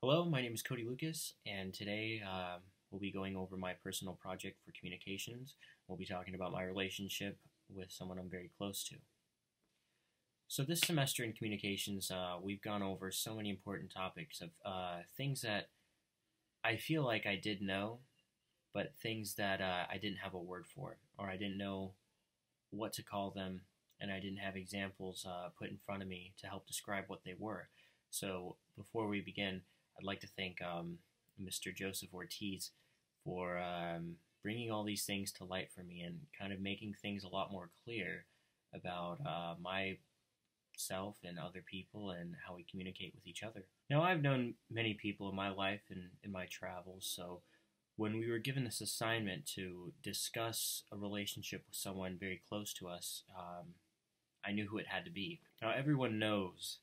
Hello, my name is Cody Lucas, and today we'll be going over my personal project for communications. We'll be talking about my relationship with someone I'm very close to. So this semester in communications, we've gone over so many important topics of things that I feel like I did know, but things that I didn't have a word for, or I didn't know what to call them, and I didn't have examples put in front of me to help describe what they were. So before we begin, I'd like to thank Mr. Joseph Ortiz for bringing all these things to light for me and kind of making things a lot more clear about myself and other people and how we communicate with each other. Now, I've known many people in my life and in my travels, so when we were given this assignment to discuss a relationship with someone very close to us, I knew who it had to be. Now, everyone knows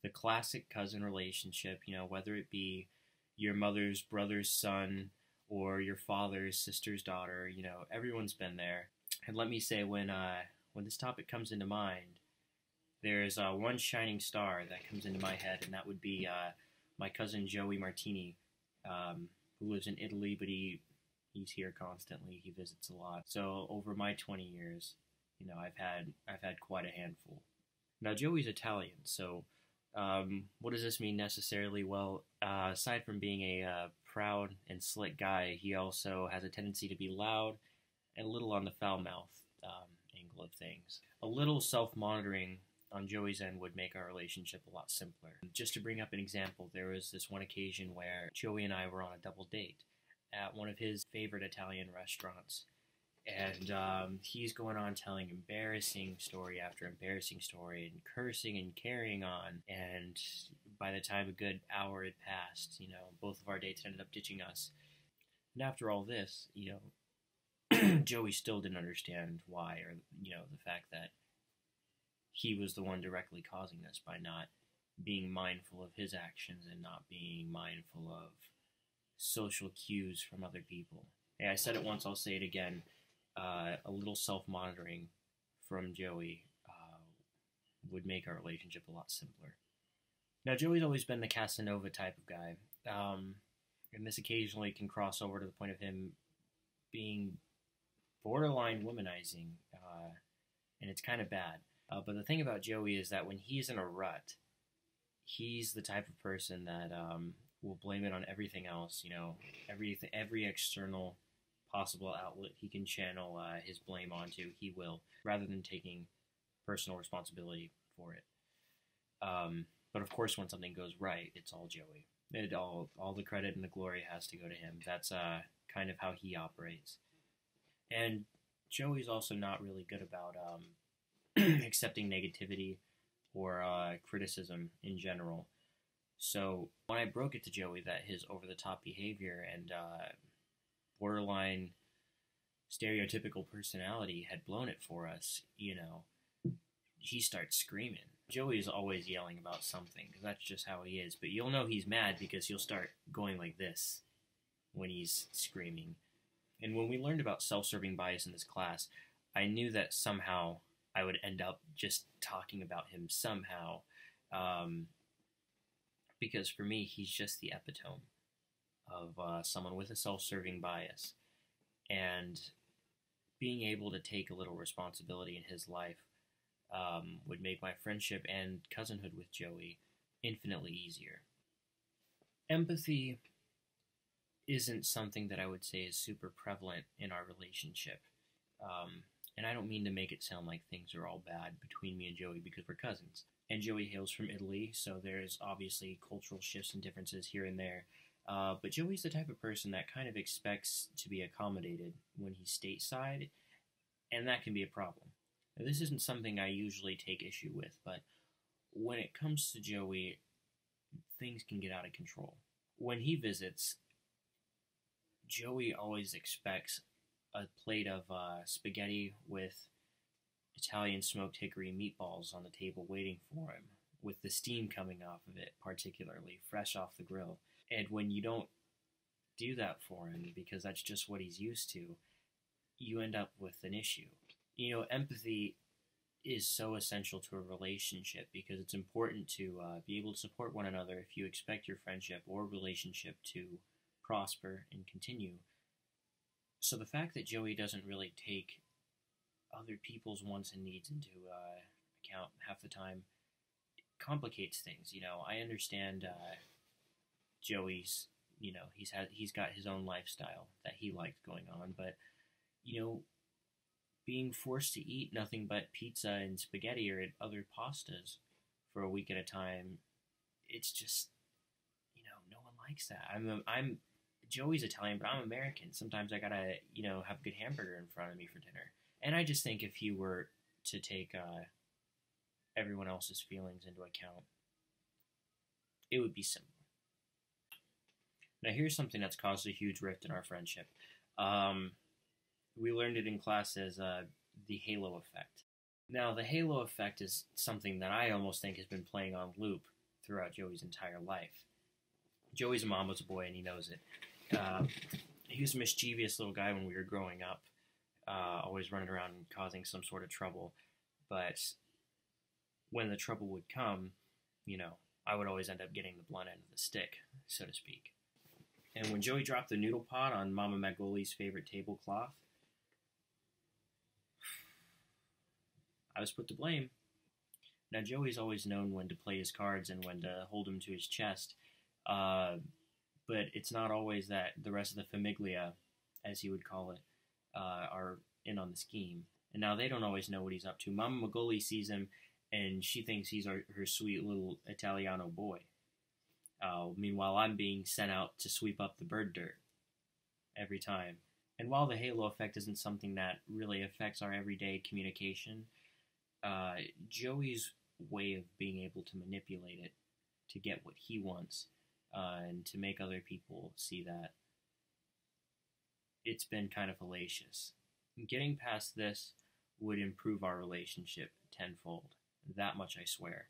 the classic cousin relationship, whether it be your mother's brother's son or your father's sister's daughter, everyone's been there. And let me say, when this topic comes into mind, there's one shining star that comes into my head, and that would be my cousin Joey Martini, who lives in Italy, but he's here constantly. He visits a lot. So over my 20 years, I've had quite a handful. Now, Joey's Italian, so what does this mean necessarily? Well, aside from being a proud and slick guy, he also has a tendency to be loud and a little on the foul-mouth angle of things. A little self-monitoring on Joey's end would make our relationship a lot simpler. Just to bring up an example, there was this one occasion where Joey and I were on a double date at one of his favorite Italian restaurants. And he's going on telling embarrassing story after embarrassing story and cursing and carrying on. And by the time a good hour had passed, both of our dates ended up ditching us. And after all this, Joey still didn't understand why, or, the fact that he was the one directly causing this by not being mindful of his actions and not being mindful of social cues from other people. Hey, I said it once, I'll say it again. A little self-monitoring from Joey would make our relationship a lot simpler. Now, Joey's always been the Casanova type of guy, and this occasionally can cross over to the point of him being borderline womanizing, and it's kind of bad. But the thing about Joey is that when he's in a rut, he's the type of person that will blame it on everything else, every external possible outlet he can channel his blame onto, he will, rather than taking personal responsibility for it. But of course, when something goes right, it's all Joey. All the credit and the glory has to go to him. That's kind of how he operates. And Joey's also not really good about accepting negativity or criticism in general. So when I broke it to Joey that his over-the-top behavior and borderline stereotypical personality had blown it for us, he starts screaming. Joey is always yelling about something, because that's just how he is. But you'll know he's mad because he'll start going like this when he's screaming. And when we learned about self-serving bias in this class, I knew that somehow I would end up just talking about him somehow. Because for me, he's just the epitome of someone with a self-serving bias. And being able to take a little responsibility in his life would make my friendship and cousinhood with Joey infinitely easier. Empathy isn't something that I would say is super prevalent in our relationship. And I don't mean to make it sound like things are all bad between me and Joey because we're cousins. And Joey hails from Italy, so there's obviously cultural shifts and differences here and there. But Joey's the type of person that kind of expects to be accommodated when he's stateside, and that can be a problem. Now, this isn't something I usually take issue with, but when it comes to Joey, things can get out of control. When he visits, Joey always expects a plate of spaghetti with Italian smoked hickory meatballs on the table waiting for him, with the steam coming off of it, particularly, fresh off the grill. And when you don't do that for him, because that's just what he's used to, you end up with an issue. Empathy is so essential to a relationship because it's important to be able to support one another if you expect your friendship or relationship to prosper and continue. So the fact that Joey doesn't really take other people's wants and needs into account half the time complicates things. I understand Joey's. He's got his own lifestyle that he liked going on, but you know, being forced to eat nothing but pizza and spaghetti or other pastas for a week at a time, it's just, no one likes that. I'm Joey's Italian, but I'm American. Sometimes I gotta, have a good hamburger in front of me for dinner. And I just think if he were to take everyone else's feelings into account, it would be simple. Now, here's something that's caused a huge rift in our friendship. We learned it in class as the halo effect. Now, the halo effect is something that I almost think has been playing on loop throughout Joey's entire life. Joey's a mama's boy, and he knows it. He was a mischievous little guy when we were growing up, always running around and causing some sort of trouble. But when the trouble would come, I would always end up getting the blunt end of the stick, so to speak. And when Joey dropped the noodle pot on Mama Magoli's favorite tablecloth, I was put to blame. Now, Joey's always known when to play his cards and when to hold them to his chest, but it's not always that the rest of the famiglia, as he would call it, are in on the scheme. And now they don't always know what he's up to. Mama Magoli sees him, and she thinks he's her sweet little Italiano boy. Meanwhile, I'm being sent out to sweep up the bird dirt every time. And while the halo effect isn't something that really affects our everyday communication, Joey's way of being able to manipulate it to get what he wants and to make other people see that, it's been kind of hellacious. Getting past this would improve our relationship tenfold. That much I swear.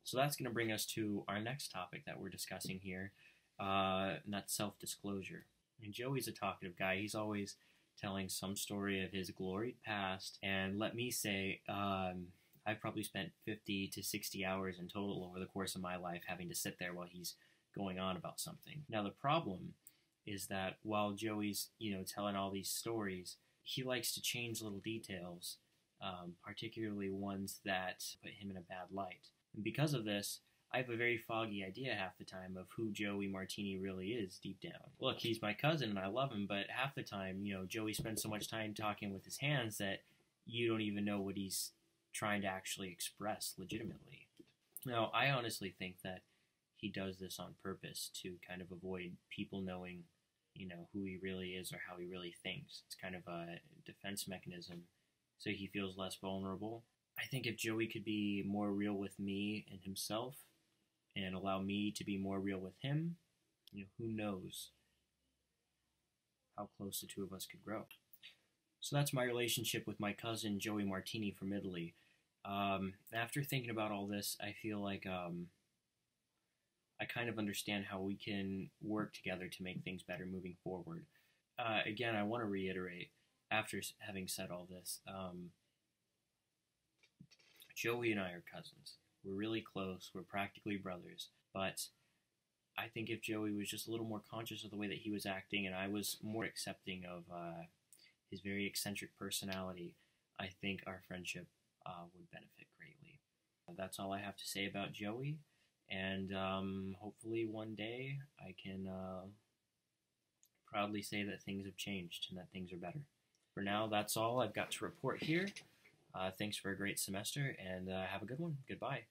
So that's going to bring us to our next topic that we're discussing here, and that's self-disclosure. And Joey's a talkative guy. He's always telling some story of his gloried past, and let me say, I've probably spent 50 to 60 hours in total over the course of my life having to sit there while he's going on about something. Now, the problem is that while Joey's, telling all these stories, he likes to change little details, particularly ones that put him in a bad light. And because of this, I have a very foggy idea half the time of who Joey Martini really is deep down. Look, he's my cousin and I love him, but half the time, Joey spends so much time talking with his hands that you don't even know what he's trying to actually express legitimately. Now, I honestly think that he does this on purpose to kind of avoid people knowing, who he really is or how he really thinks. It's kind of a defense mechanism so he feels less vulnerable. I think if Joey could be more real with me and himself and allow me to be more real with him, who knows how close the two of us could grow. So that's my relationship with my cousin Joey Martini from Italy. After thinking about all this, I feel like I kind of understand how we can work together to make things better moving forward. Again, I want to reiterate, after having said all this, Joey and I are cousins. We're really close. We're practically brothers. But I think if Joey was just a little more conscious of the way that he was acting and I was more accepting of his very eccentric personality, I think our friendship would benefit greatly. That's all I have to say about Joey. And hopefully one day I can proudly say that things have changed and that things are better. For now, that's all I've got to report here. Thanks for a great semester, and have a good one. Goodbye.